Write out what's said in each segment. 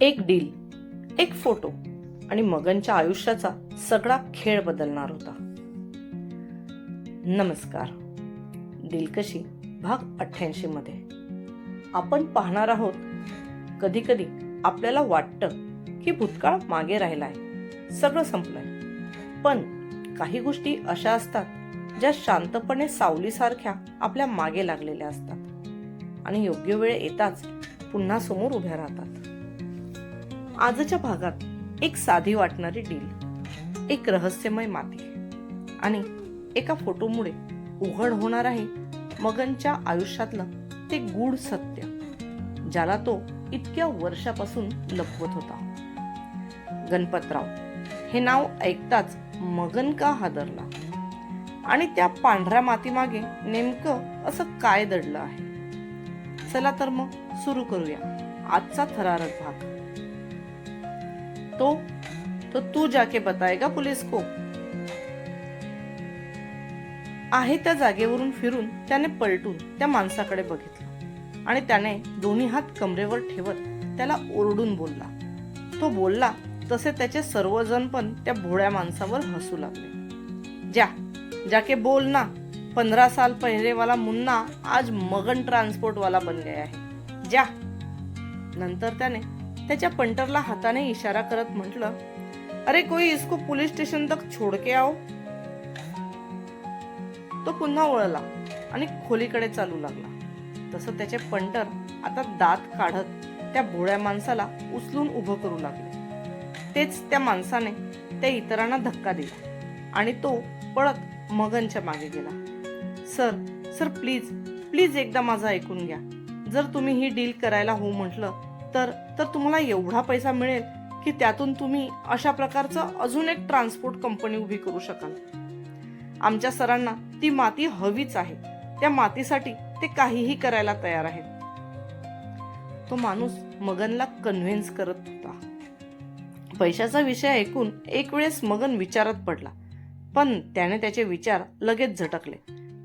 एक डील, एक फोटो आणि मगनच्या आयुष्याचा सगळा खेळ बदलणार होता. नमस्कार. दिलकशी भाग 88 मध्ये आपण पाहणार आहोत. कधी कधी आपल्याला वाटतं की भूतकाळ मागे राहिलाय, सगळं संपलंय. पण काही गोष्टी अशा असतात ज्या शांतपणे सावलीसारख्या आपल्या मागे लागलेल्या असतात आणि योग्य वेळ येताच पुन्हा समोर उभ्या राहतात. आजच्या भागात एक साधी वाटणारी डील, एक रहस्यमय माती आणि एका फोटोमुळे उघड होणार आहे मगनच्या आयुष्यातलं ते गूढ सत्य, ज्याला तो इतक्या वर्षापासून लपवत होता. गणपतराव हे नाव ऐकताच मगन का हादरला आणि त्या पांढऱ्या मातीमागे नेमकं असं काय दडलं आहे? चला तर मग सुरू करूया आजचा थरारक भाग. तो तू जाके बताएगा पुलिस को. आहे त्या जागेवरून फिरून त्याने पलटून त्या माणसाकडे बघितलं आणि त्याने दोन्ही हात कमरेवर ठेवत त्याला ओरडून बोलला. तो बोलला तसे त्याचे सर्वजण पण त्या भोळ्या माणसावर हसू लागले. जाके बोल ना, 15 साल पहले वाला मुन्ना आज मगन ट्रांसपोर्ट वाला बन गया है, जा. नंतर त्याने त्याच्या पंटरला हाताने इशारा करत म्हटलं, अरे कोई इसको पुलिस स्टेशन तक छोड़ के आओ. तो पुन्हा वळला आणि खोलीकडे चालू लागला. तसं त्याचे पंटर आता दात काढत त्या भोळ्या माणसाला उचलून उभं करू लागले. तेच त्या माणसाने त्या इतरांना धक्का दिला आणि तो पळत मगनच्या मागे गेला. सर प्लीज एकदा माझं ऐकून घ्या. जर तुम्ही ही डील करायला हो म्हटलं तर तुम्हाला एवढा पैसा मिळेल की त्यातून तुम्ही अशा प्रकारचं अजून एक ट्रान्सपोर्ट कंपनी उभी करू शकाल. आमच्या सरांना ती माती हवीच आहे. त्या मातीसाठी ते काहीही करायला तयार आहेत. तो माणूस मगनला कन्व्हिन्स करत होता. पैशाचा विषय ऐकून एक वेळेस मगन विचारात पडला, पण त्याने त्याचे विचार लगेच झटकले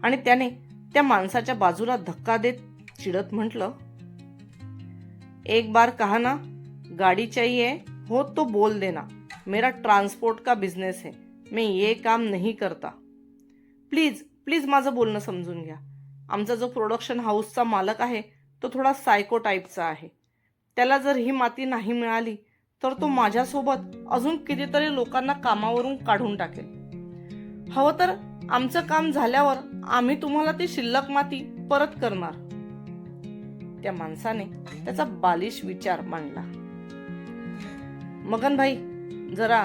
आणि त्याने त्या माणसाच्या बाजूला धक्का देत चिडत म्हटलं, एक बार कहा ना गाड़ी चाहिए हो तो बोल देना. मेरा ट्रांसपोर्ट का बिझनेस है, मैं ये काम नहीं करता. प्लीज माझं बोलणं समजून घ्या. आमचा जो प्रोडक्शन हाऊसचा मालक आहे तो थोडा सायको टाईपचा आहे. त्याला जर ही माती नाही मिळाली तर तो माझ्यासोबत अजून कितीतरी लोकांना कामावरून काढून टाकेल. हवं तर आमचं काम झाल्यावर आम्ही तुम्हाला ती शिल्लक माती परत करणार. त्या माणसाने त्याचा बालिश विचार मांडला. मगन भाई जरा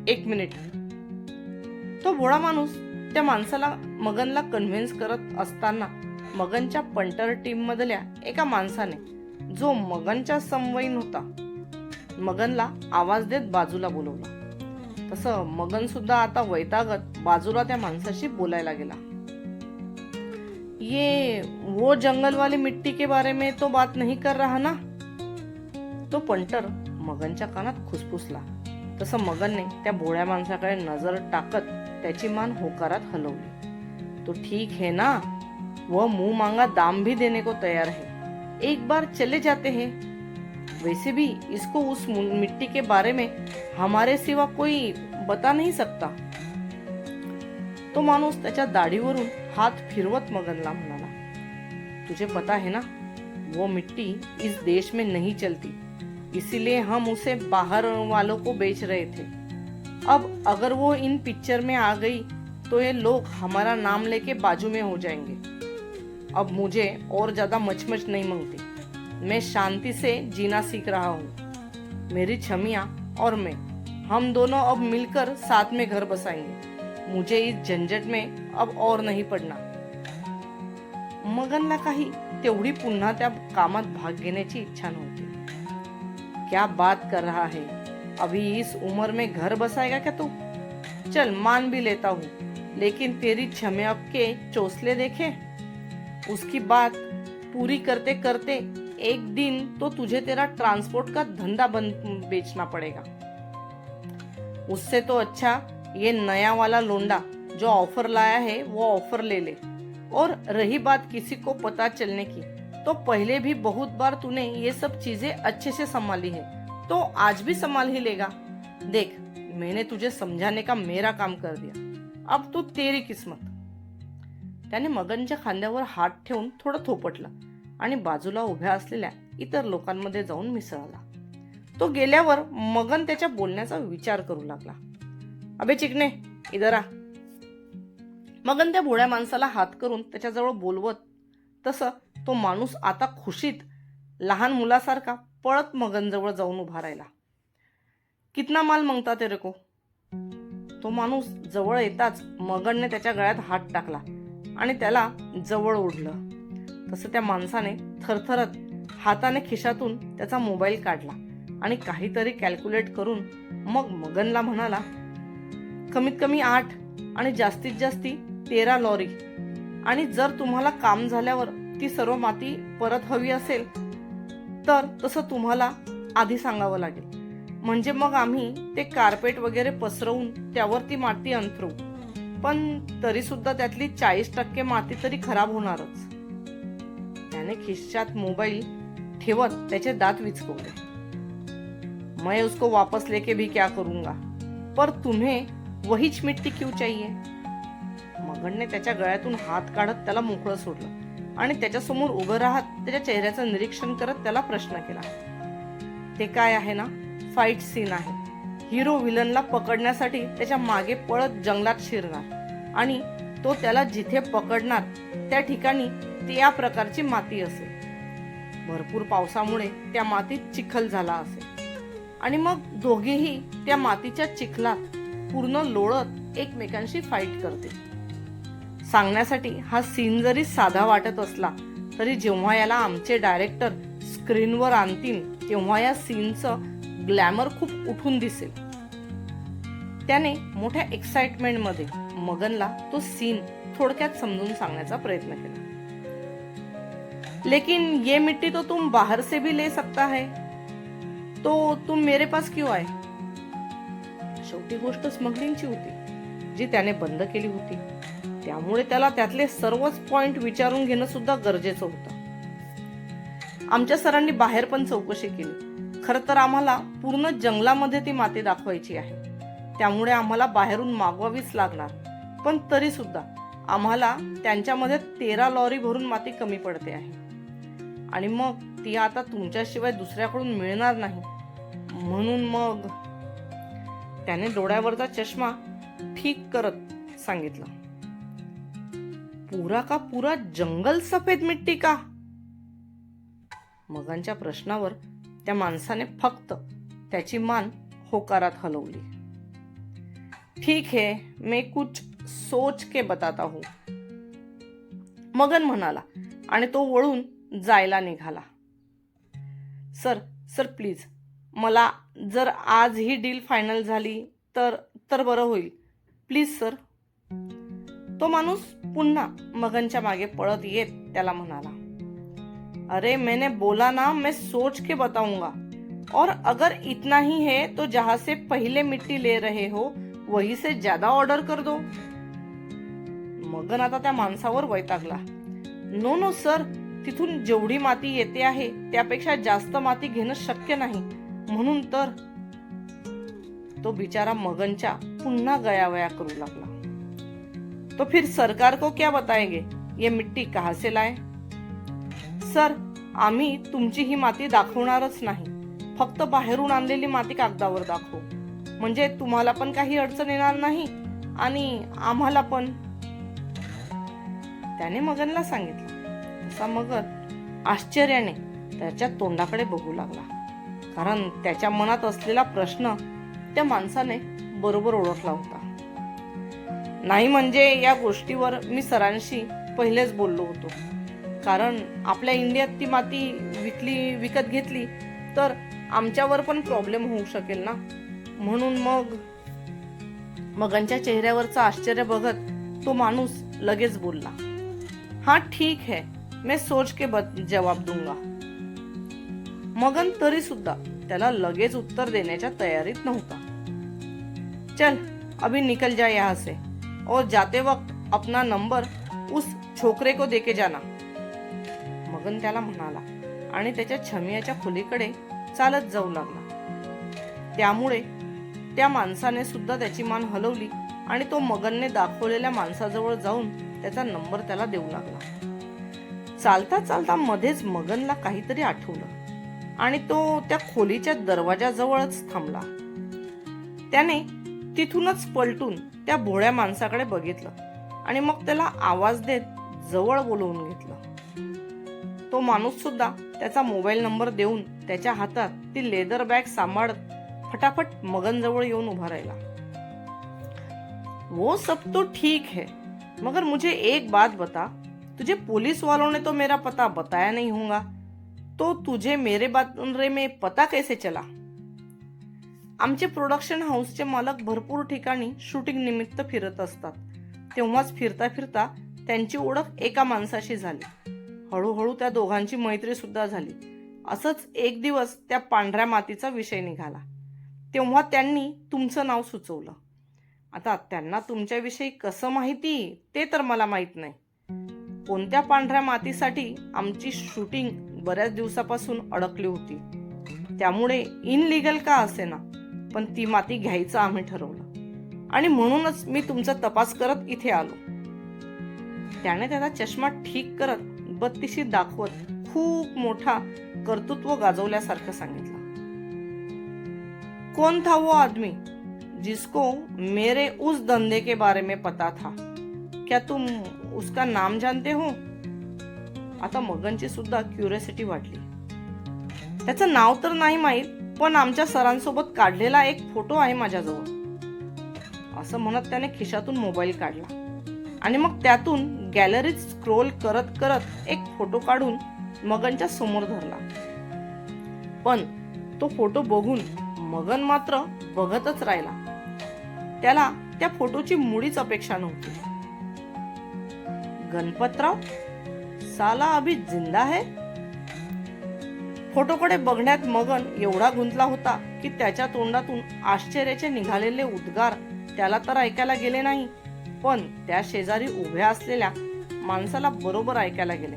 1 मिनिट. तो भोळा माणूस त्या माणसाला मगनला कन्व्हिन्स करत असताना मगनच्या पंटर टीम मधल्या एका माणसाने, जो मगनच्या समवयीन होता, मगनला आवाज देत बाजूला बोलवला. तसं मगन सुद्धा आता वैतागत बाजूला त्या माणसाशी बोलायला गेला. ये वो जंगल वाली मिट्टी के बारे में तो बात नहीं कर रहा ना. तो पंटर मगनच्या कानात खुसफुसला. तसं मगनने त्या भोळ्या माणसाकडे नजर टाकत त्याची मान होकारात हलवली. तो ठीक है ना, वह मुंह मांगा दाम भी देने को तैयार है. एक बार चले जाते हैं. वैसे भी इसको उस मिट्टी के बारे में हमारे सिवा कोई बता नहीं सकता. तो माणूस त्याच्या दाढीवरून हात फिरवत मगनला म्हणाला, तुझे पता है ना, वो मिट्टी इस देश में नहीं चलती, इसीलिए हम उसे बाहर वालों को बेच रहे थे. अब अगर वो इन पिक्चर में आ गई तो ये लोग हमारा नाम लेके बाजू में हो जाएंगे. अब मुझे और ज्यादा मचमच नहीं मांगती. मैं शांति से जीना सीख रहा हूँ. मेरी छमिया और मैं, हम दोनों अब मिलकर साथ में घर बसाएंगे. मुझे इस झंझट में अब और नहीं पड़ना. मगनला काही तेवढी पुन्हा त्या कामात भाग घेण्याची इच्छा नव्हती. क्या बात कर रहा है, अभी इस उम्र में घर बसाएगा क्या तू? चल मान भी लेता हूँ, लेकिन तेरी छमिया के चोसले देखे. उसकी बात पूरी करते करते एक दिन तो तुझे तेरा ट्रांसपोर्ट का धंधा बेचना पड़ेगा. उससे तो अच्छा ये नया वाला लोंडा जो ऑफर लाया है वो ऑफर ले ले. और रही बात किसी को पता चलने की, तो पहले भी बहुत बार तूने ये सब चीजें अच्छे से संभाली है. तो आज भी संभाल ही लेगा। देख, मैंने तुझे समझाने का मेरा काम कर दिया, अब तू तेरी किस्मत। त्याने मगनच्या खांद्यावर हात ठेवून थोडं थोपटलं आणि बाजूला उभ्या असलेल्या इतर लोकांमध्ये जाऊन मिसळला। तो गेल्यावर मगन त्याच्या बोलण्याचा विचार करू लागला। अबे चिकने, इधर आ। मगन त्या भोळ्या माणसाला हात करून त्याच्याजवळ बोलवत तसं तो माणूस आता खुशीत लहान मुलासारखा पळत मगन जवळ जाऊन उभा राहिला। कितना माल मागता तेरे को? तो माणूस जवळ येताच मगनने त्याच्या गळ्यात हात टाकला आणि त्याला जवळ ओढलं। तसं त्या माणसाने थरथरत हाताने खिशातून त्याचा मोबाईल काढला आणि काहीतरी कॅल्क्युलेट करून मग मगनला म्हणाला, कमीत कमी 8 आणि जास्तीत जास्ती 13 लॉरी, आणि जर तुम्हाला काम झाल्यावर ती सर्व माती परत हवी असेल तर तसं तुम्हाला आधी सांगावं लागेल, म्हणजे मग आम्ही ते कार्पेट वगैरे पसरवून त्यावर ती माती अंथरू, पण तरी सुद्धा त्यातली 40% माती तरी खराब होणारच। त्याने खिशात मोबाईल ठेवत त्याचे दात विचकवले। मैं उसको वापस लेके भी क्या करूंगा, पर तुम्हें वहीच मिट्टी क्यों चाहिए? मगनने त्याच्या गळ्यातून हात काढत त्याला मोकळं सोडलं आणि त्याच्यासमोर उभं राहत त्याच्या चेहऱ्याचं निरीक्षण करत त्याला प्रश्न केला। ते काय आहे ना, फाईट सीन आहे। हिरो विलनला पकडण्यासाठी त्याच्या मागे पळत जंगलात शिरणार आणि तो त्याला जिथे पकडणार त्या ठिकाणी त्या प्रकारची माती असेल। भरपूर पावसामुळे त्या मातीत चिखल झाला असेल आणि मग दोघेही त्या मातीच्या चिखलात पूर्ण लोळत एकमेकांशी फाईट करतील। सांगण्यासाठी हा सीन जरी साधा वाटत असला तरी जेव्हा याला आमचे डायरेक्टर स्क्रीनवर आणतील तेव्हा या सीनचं ग्लॅमर खूप उठून दिसेल। त्याने मोठ्या एक्साइटमेंटमध्ये मगनला तो सीन थोडक्यात समजून सांगण्याचा प्रयत्न केला। लेकिन ये मिट्टी तो तुम बाहर से भी ले सकता है, तो तुम मेरे पास क्यों आए? शेवटी गोष्ट स्मगलिंगची होती जी त्याने बंद केली होती, त्यामुळे त्याला त्यातले सर्वच पॉइंट विचारून घेणं सुद्धा गरजेचं होतं। आमच्या सरांनी बाहेर पण चौकशी केली। खरं तर आम्हाला पूर्ण जंगलामध्ये ती माती दाखवायची आहे, त्यामुळे आम्हाला बाहेरून मागवावीच लागणार, पण तरी सुद्धा आम्हाला त्यांच्यामध्ये 13 लॉरी भरून माती कमी पडते आहे आणि मग ती आता तुमच्याशिवाय दुसऱ्याकडून मिळणार नाही, म्हणून मग त्याने डोळ्यावरचा चष्मा ठीक करत सांगितलं, पूरा का पूरा जंगल सफेद मिट्टी का? मगनच्या प्रश्नावर त्या माणसाने फक्त त्याची मान होकारात हलवली। ठीक है, मैं कुछ सोच के बताता हूं, मगन म्हणाला आणि तो वळून जायला निघाला। सर प्लीज, मला जर आज ही डील फायनल झाली तर बरं होईल, प्लीज सर। तो माणूस पुन्हा मगनच्या मागे पळत येत त्याला म्हणाला, अरे मैंने बोला ना मैं सोच के बताऊंगा, और अगर इतना ही है तो जहां से पहले मिट्टी ले रहे हो वहीं से ज्यादा ऑर्डर कर दो। मगन आता त्या माणसावर वैतागला। नो सर, तिथून जेवढी माती येते आहे त्यापेक्षा जास्त माती घेणं शक्य नाही, म्हणून तर। तो बिचारा मगनच्या पुन्हा गयावया करू लागला। तो फिर सरकार को क्या बताएंगे, ये मिट्टी कहां से लाए? सर, आम्ही तुमची ही माती दाखवणारच नाही, फक्त बाहेरून आणलेली माती कागदावर दाखवू, म्हणजे तुम्हाला पण काही अडचण येणार नाही आणि आम्हाला पण। त्याने मगनला सांगितलं। तसा मगन आश्चर्याने त्याच्या तोंडाकडे बघू लागला, कारण त्याच्या मनात असलेला प्रश्न त्या माणसाने बरोबर ओळखला होता। नाही म्हणजे या गोष्टीवर मी सरांशी पहिलेच बोललो होतो, कारण आपल्या इंडियात ती माती विकत घेतली तर आमच्यावर पण प्रॉब्लेम होऊ शकेल ना, म्हणून मगनच्या चेहऱ्यावरचं आश्चर्य बघत तो माणूस लगेच बोलला, हाँ ठीक है, मैं सोच के जवाब दूंगा। मगन तरी सुद्धा त्याला लगेच उत्तर देण्याच्या तयारीत नव्हता। चल अभी निकल जा यहाँ से, और जाते वक्त अपना नंबर उस छोकरे को देके जाना, मगन त्याला म्हणाला आणि त्याच्या छमियाच्या खोलीकडे चालत जाऊ लागला। त्यामुळे त्या माणसाने सुद्धा त्याची मान हलवली आणि तो मगनने दाखवलेल्या माणसाजवळ जाऊन त्याचा नंबर त्याला देऊ लागला. चालता चालता मध्येच मगनला काहीतरी आठवलं आणि तो त्या खोलीच्या दरवाजाजवळच थांबला. त्याने तिथूनच पलटून त्या भोळ्या माणसाकडे बघितलं आणि मग त्याला आवाज देत जवळ बोलवून घेतलं. तो माणूस सुद्धा त्याचा मोबाईल नंबर देऊन त्याच्या हातात ती लेदर बॅग सांभाळत फटाफट मगन जवळ येऊन उभा राहिला. वो सब तो ठीक है, मगर मुझे एक बात बता, तुझे पुलिस वालों ने तो मेरा पता बताया नहीं होगा, तो तुझे मेरे बारे में पता कैसे चला? आमचे प्रोडक्शन हाऊसचे मालक भरपूर ठिकाणी शूटिंग निमित्त फिरत असतात. तेव्हाच फिरता फिरता त्यांची ओळख एका माणसाशी झाली. हळूहळू त्या दोघांची मैत्री सुद्धा झाली. असंच एक दिवस त्या पांढऱ्या मातीचा विषय निघाला. तेव्हा त्यांनी तुमचं नाव सुचवलं. आता त्यांना तुमच्याविषयी कसं माहिती ते तर मला माहित नाही. कोणत्या पांढऱ्या मातीसाठी आमची शूटिंग बऱ्याच दिवसापासून अडकली होती. त्यामुळे इनलिगल का असेना, पण ती माती घ्यायचं आम्ही ठरवलं आणि म्हणूनच मी तुमचा तपास करत इथे आलो. त्याने त्याचा चष्मा ठीक करत बत्तीशी दाखवत खूप मोठा कर्तृत्व गाजवल्यासारखं सांगितलं. कौन था वो आदमी जिसको मेरे उस धंधे के बारे में पता था? क्या तुम उसका नाम जानते हो? आता मगनची सुद्धा क्युरियोसिटी वाढली. त्याचं नाव तर नाही माहित, पण आमच्या सरांसोबत काढलेला एक फोटो आहे माझ्याजवळ, असं म्हणत त्याने खिशातून मोबाईल काढला आणि मग त्यातून गॅलरीत स्क्रोल करत करत एक फोटो काढून मगनच्या समोर धरला. पण तो फोटो बघून मगन मात्र बघतच राहिला. त्याला त्या फोटोची मुळीच अपेक्षा नव्हती. गणपतराव साला अभी जिंदा है? फोटोकडे बघण्यात मगन एवढा गुंतला होता की त्याच्या तोंडातून आश्चर्याचे निघालेले उद्गार त्याला तर ऐकायला गेले नाही, पण त्या शेजारी उभ्या असलेल्या माणसाला बरोबर ऐकायला गेले.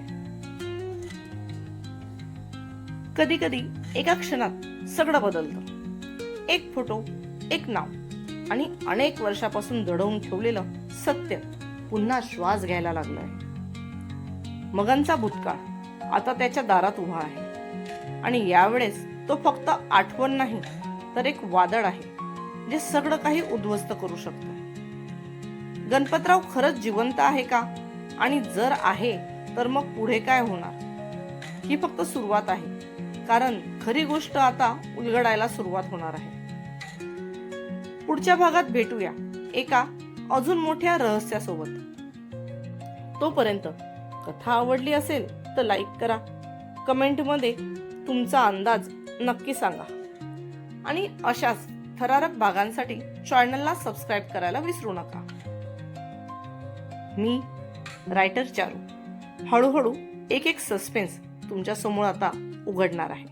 कधी कधी एका क्षणात सगळं बदलतं. एक फोटो, एक नाव आणि अनेक वर्षापासून दडवून ठेवलेलं सत्य पुन्हा श्वास घ्यायला लागलंय. मगनचा भूतकाळ आता त्याच्या दारात उभा आहे आणि यावेळेस तो फक्त आठवण नाही तर एक वादळ आहे जे सगळं काही उद्ध्वस्त करू शकतं. गणपतराव खरंच जिवंत आहे का? आणि जर आहे तर मग पुढे काय होणार? ही फक्त सुरुवात आहे, कारण खरी गोष्ट आता उलगडायला सुरुवात होणार आहे. पुढच्या भागात भेटूया एका अजून मोठ्या रहस्यासोबत. तोपर्यंत कथा आवडली असेल तर लाईक करा, कमेंटमध्ये तुमचा अंदाज नक्की सांगा आणि अशाच थरारक भागांसाठी चॅनलला सबस्क्राईब करायला विसरू नका. मी रायटर चारू हळूहळू एक एक सस्पेन्स तुमच्या समोर आता उघडणार आहे.